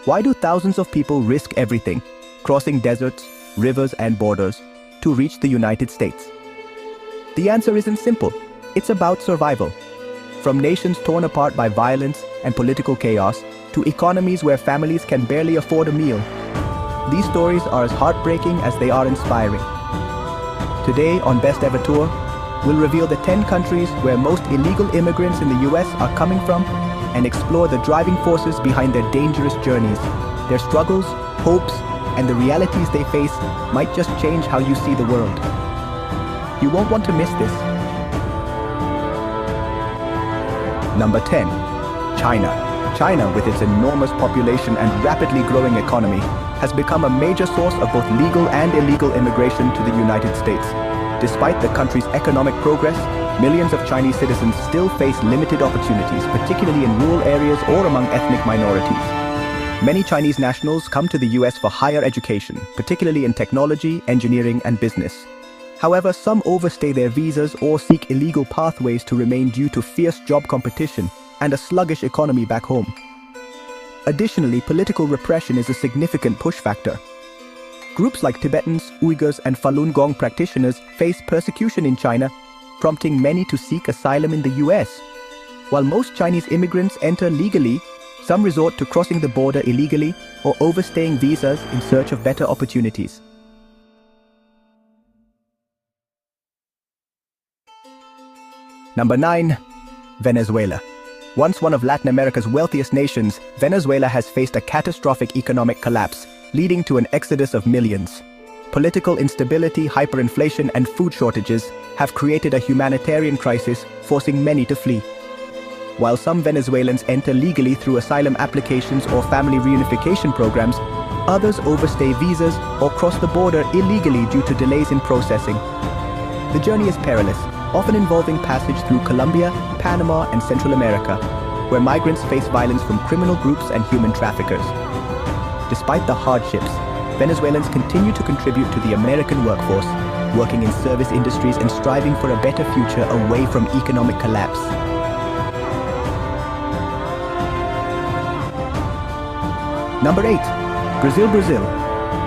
Why do thousands of people risk everything, crossing deserts, rivers, and borders, to reach the United States? The answer isn't simple. It's about survival. From nations torn apart by violence and political chaos, to economies where families can barely afford a meal, these stories are as heartbreaking as they are inspiring. Today on Best Ever Tour, we'll reveal the 10 countries where most illegal immigrants in the US are coming from and explore the driving forces behind their dangerous journeys. Their struggles, hopes, and the realities they face might just change how you see the world. You won't want to miss this. Number 10. China. China, with its enormous population and rapidly growing economy, has become a major source of both legal and illegal immigration to the United States. Despite the country's economic progress, millions of Chinese citizens still face limited opportunities, particularly in rural areas or among ethnic minorities. Many Chinese nationals come to the US for higher education, particularly in technology, engineering, and business. However, some overstay their visas or seek illegal pathways to remain due to fierce job competition and a sluggish economy back home. Additionally, political repression is a significant push factor. Groups like Tibetans, Uyghurs, and Falun Gong practitioners face persecution in China, prompting many to seek asylum in the US. While most Chinese immigrants enter legally, some resort to crossing the border illegally or overstaying visas in search of better opportunities. Number 9. Venezuela. Once one of Latin America's wealthiest nations, Venezuela has faced a catastrophic economic collapse, leading to an exodus of millions. Political instability, hyperinflation, and food shortages have created a humanitarian crisis, forcing many to flee. While some Venezuelans enter legally through asylum applications or family reunification programs, others overstay visas or cross the border illegally due to delays in processing. The journey is perilous, often involving passage through Colombia, Panama, and Central America, where migrants face violence from criminal groups and human traffickers. Despite the hardships, Venezuelans continue to contribute to the American workforce, working in service industries and striving for a better future away from economic collapse. Number 8. Brazil.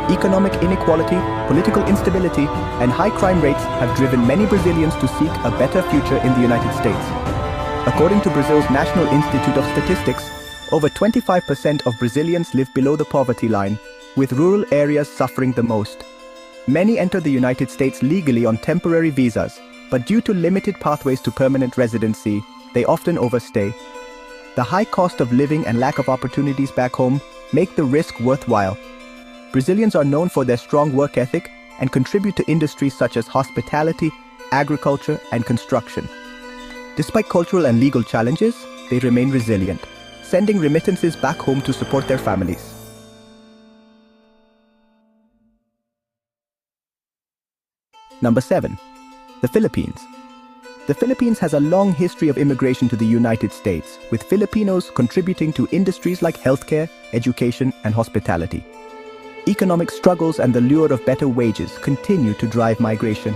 Economic inequality, political instability, and high crime rates have driven many Brazilians to seek a better future in the United States. According to Brazil's National Institute of Statistics, over 25% of Brazilians live below the poverty line, with rural areas suffering the most. Many enter the United States legally on temporary visas, but due to limited pathways to permanent residency, they often overstay. The high cost of living and lack of opportunities back home make the risk worthwhile. Brazilians are known for their strong work ethic and contribute to industries such as hospitality, agriculture, and construction. Despite cultural and legal challenges, they remain resilient, sending remittances back home to support their families. Number 7. The Philippines. The Philippines has a long history of immigration to the United States, with Filipinos contributing to industries like healthcare, education, and hospitality. Economic struggles and the lure of better wages continue to drive migration.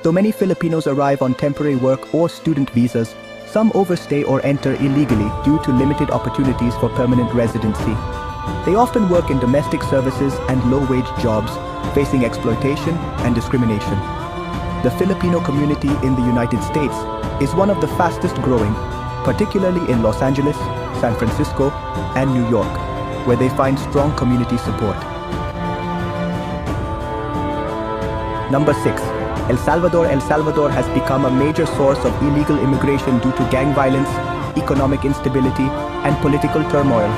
Though many Filipinos arrive on temporary work or student visas, some overstay or enter illegally due to limited opportunities for permanent residency. They often work in domestic services and low-wage jobs, facing exploitation and discrimination. The Filipino community in the United States is one of the fastest growing, particularly in Los Angeles, San Francisco, and New York, where they find strong community support. Number 6. El Salvador. El Salvador has become a major source of illegal immigration due to gang violence, economic instability, and political turmoil.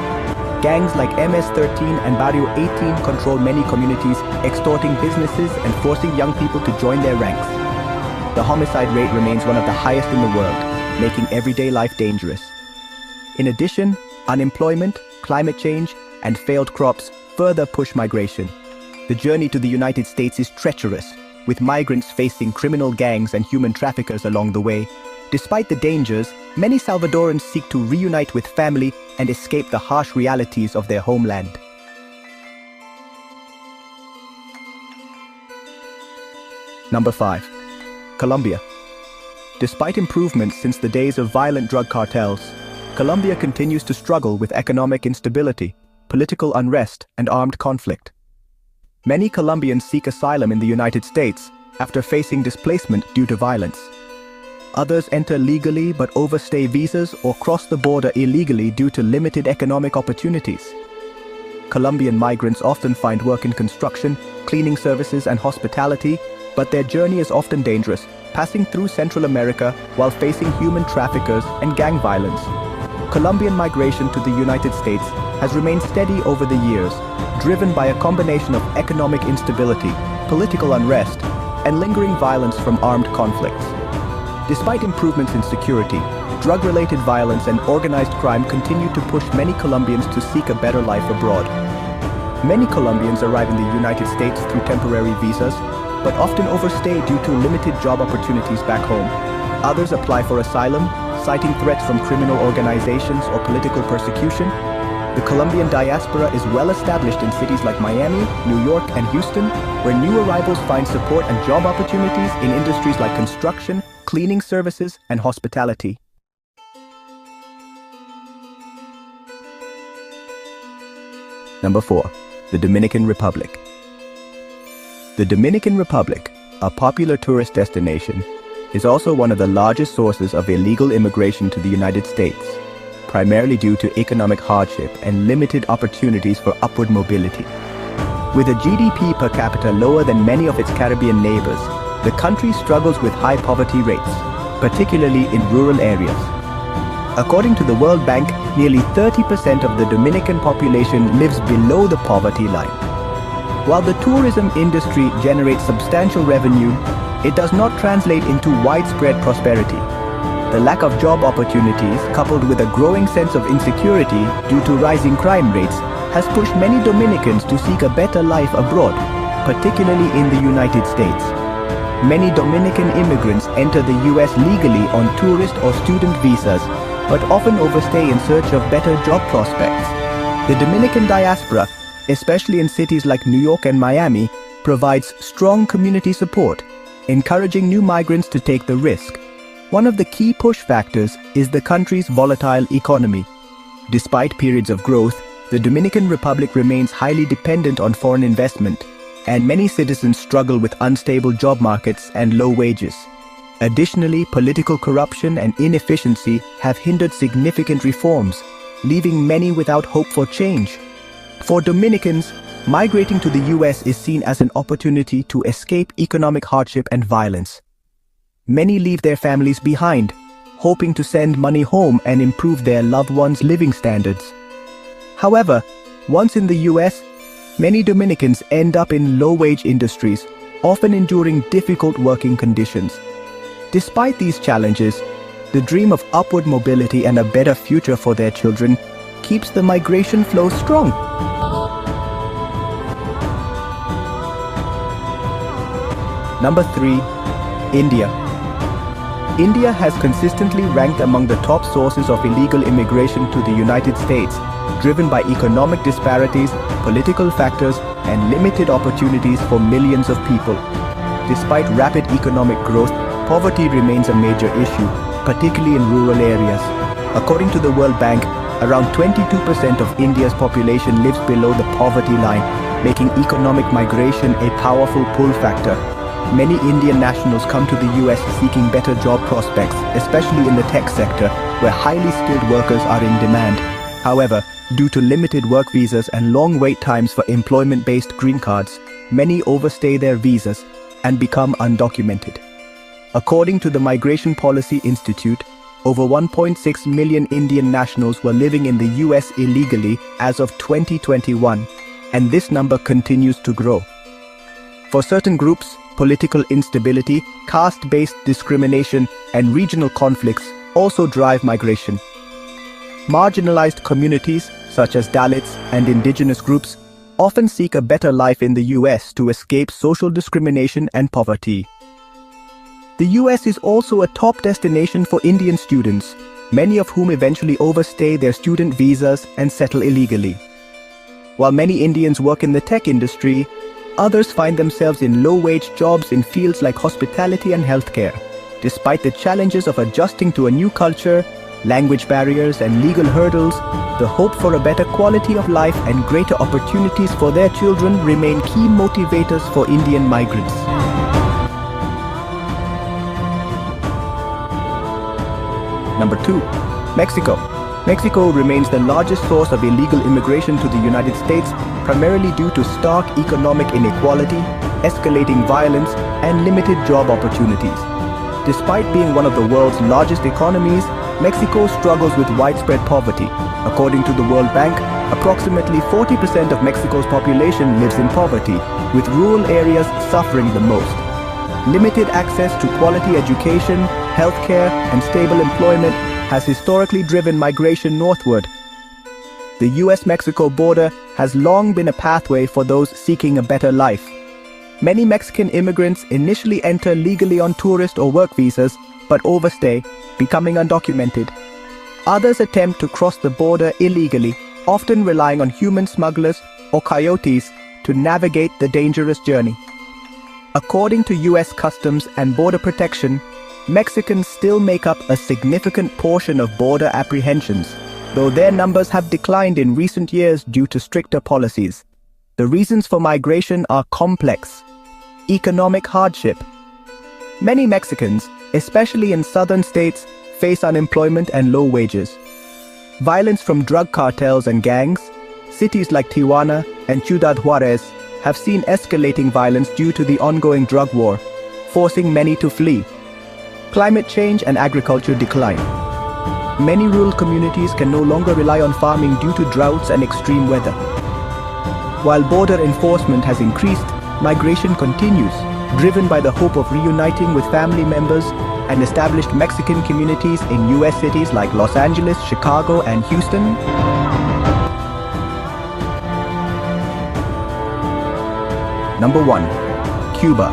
Gangs like MS-13 and Barrio 18 control many communities, extorting businesses and forcing young people to join their ranks. The homicide rate remains one of the highest in the world, making everyday life dangerous. In addition, unemployment, climate change, and failed crops further push migration. The journey to the United States is treacherous, with migrants facing criminal gangs and human traffickers along the way. Despite the dangers, many Salvadorans seek to reunite with family and escape the harsh realities of their homeland. Number 5. Colombia. Despite improvements since the days of violent drug cartels, Colombia continues to struggle with economic instability. political unrest, and armed conflict. Many Colombians seek asylum in the United States after facing displacement due to violence. Others enter legally but overstay visas or cross the border illegally due to limited economic opportunities. Colombian migrants often find work in construction, cleaning services, and hospitality, but their journey is often dangerous, passing through Central America while facing human traffickers and gang violence. Colombian migration to the United States has remained steady over the years, driven by a combination of economic instability, political unrest, and lingering violence from armed conflicts. Despite improvements in security, drug-related violence and organized crime continue to push many Colombians to seek a better life abroad. Many Colombians arrive in the United States through temporary visas, but often overstay due to limited job opportunities back home. Others apply for asylum, citing threats from criminal organizations or political persecution. The Colombian diaspora is well established in cities like Miami, New York, and Houston, where new arrivals find support and job opportunities in industries like construction, cleaning services, and hospitality. Number 4. The Dominican Republic. The Dominican Republic, a popular tourist destination, is also one of the largest sources of illegal immigration to the United States, primarily due to economic hardship and limited opportunities for upward mobility. With a GDP per capita lower than many of its Caribbean neighbors, the country struggles with high poverty rates, particularly in rural areas. According to the World Bank, nearly 30% of the Dominican population lives below the poverty line. While the tourism industry generates substantial revenue, it does not translate into widespread prosperity. The lack of job opportunities, coupled with a growing sense of insecurity due to rising crime rates, has pushed many Dominicans to seek a better life abroad, particularly in the United States. Many Dominican immigrants enter the US legally on tourist or student visas, but often overstay in search of better job prospects. The Dominican diaspora, especially in cities like New York and Miami, provides strong community support, encouraging new migrants to take the risk. One of the key push factors is the country's volatile economy. Despite periods of growth, the Dominican Republic remains highly dependent on foreign investment, and many citizens struggle with unstable job markets and low wages. Additionally, political corruption and inefficiency have hindered significant reforms, leaving many without hope for change. For Dominicans, migrating to the US is seen as an opportunity to escape economic hardship and violence. Many leave their families behind, hoping to send money home and improve their loved ones' living standards. However, once in the US, many Dominicans end up in low-wage industries, often enduring difficult working conditions. Despite these challenges, the dream of upward mobility and a better future for their children keeps the migration flow strong. Number 3. India. India has consistently ranked among the top sources of illegal immigration to the United States, driven by economic disparities, political factors, and limited opportunities for millions of people. Despite rapid economic growth, poverty remains a major issue, particularly in rural areas. According to the World Bank, around 22% of India's population lives below the poverty line, making economic migration a powerful pull factor. Many Indian nationals come to the US seeking better job prospects, especially in the tech sector, where highly skilled workers are in demand. However, due to limited work visas and long wait times for employment-based green cards, many overstay their visas and become undocumented. According to the Migration Policy Institute, over 1.6 million Indian nationals were living in the US illegally as of 2021, and this number continues to grow. For certain groups, political instability, caste-based discrimination, and regional conflicts also drive migration. Marginalized communities, such as Dalits and indigenous groups, often seek a better life in the US to escape social discrimination and poverty. The US is also a top destination for Indian students, many of whom eventually overstay their student visas and settle illegally. While many Indians work in the tech industry, others find themselves in low-wage jobs in fields like hospitality and healthcare. Despite the challenges of adjusting to a new culture, language barriers, and legal hurdles, The hope for a better quality of life and greater opportunities for their children remain key motivators for Indian migrants. Number 2. Mexico. Mexico remains the largest source of illegal immigration to the United States, primarily due to stark economic inequality, escalating violence, and limited job opportunities. Despite being one of the world's largest economies, Mexico struggles with widespread poverty. According to the World Bank, approximately 40% of Mexico's population lives in poverty, with rural areas suffering the most. Limited access to quality education, healthcare, and stable employment has historically driven migration northward. The US-Mexico border has long been a pathway for those seeking a better life. Many Mexican immigrants initially enter legally on tourist or work visas, but overstay, becoming undocumented. Others attempt to cross the border illegally, often relying on human smugglers or coyotes to navigate the dangerous journey. According to US Customs and Border Protection, Mexicans still make up a significant portion of border apprehensions, though their numbers have declined in recent years due to stricter policies. The reasons for migration are complex. Economic hardship. Many Mexicans, especially in southern states, face unemployment and low wages. Violence from drug cartels and gangs. Cities like Tijuana and Ciudad Juarez have seen escalating violence due to the ongoing drug war, forcing many to flee. Climate change and agriculture decline. Many rural communities can no longer rely on farming due to droughts and extreme weather. While border enforcement has increased, migration continues, driven by the hope of reuniting with family members and established Mexican communities in US cities like Los Angeles, Chicago, and Houston. Number 1. Cuba.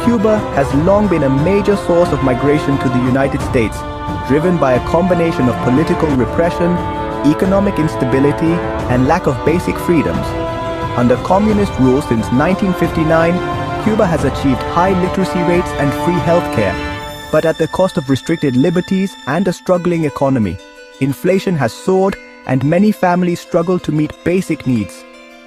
Cuba has long been a major source of migration to the United States, driven by a combination of political repression, economic instability, and lack of basic freedoms. Under communist rule since 1959, Cuba has achieved high literacy rates and free healthcare, but at the cost of restricted liberties and a struggling economy. Inflation has soared, and many families struggle to meet basic needs.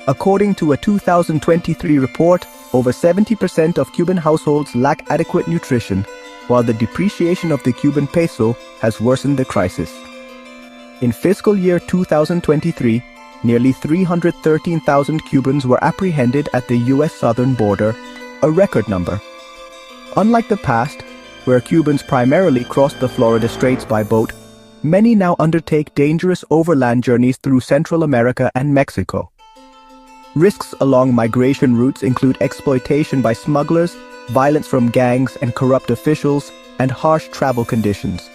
According to a 2023 report, over 70% of Cuban households lack adequate nutrition, while the depreciation of the Cuban peso has worsened the crisis. In fiscal year 2023, nearly 313,000 Cubans were apprehended at the US southern border, a record number. Unlike the past, where Cubans primarily crossed the Florida Straits by boat, many now undertake dangerous overland journeys through Central America and Mexico. Risks along migration routes include exploitation by smugglers, violence from gangs and corrupt officials, and harsh travel conditions.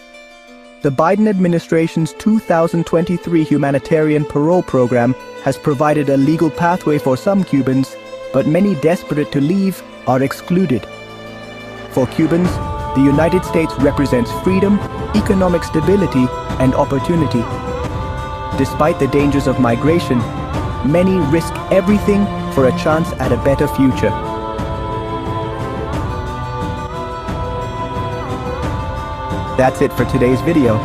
The Biden administration's 2023 humanitarian parole program has provided a legal pathway for some Cubans, but many desperate to leave are excluded. For Cubans, the United States represents freedom, economic stability, and opportunity. Despite the dangers of migration, many risk everything for a chance at a better future. That's it for today's video.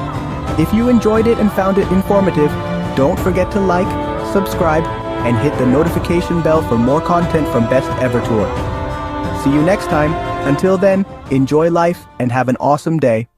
If you enjoyed it and found it informative, don't forget to like, subscribe, and hit the notification bell for more content from Best Ever Tour. See you next time. Until then, enjoy life and have an awesome day.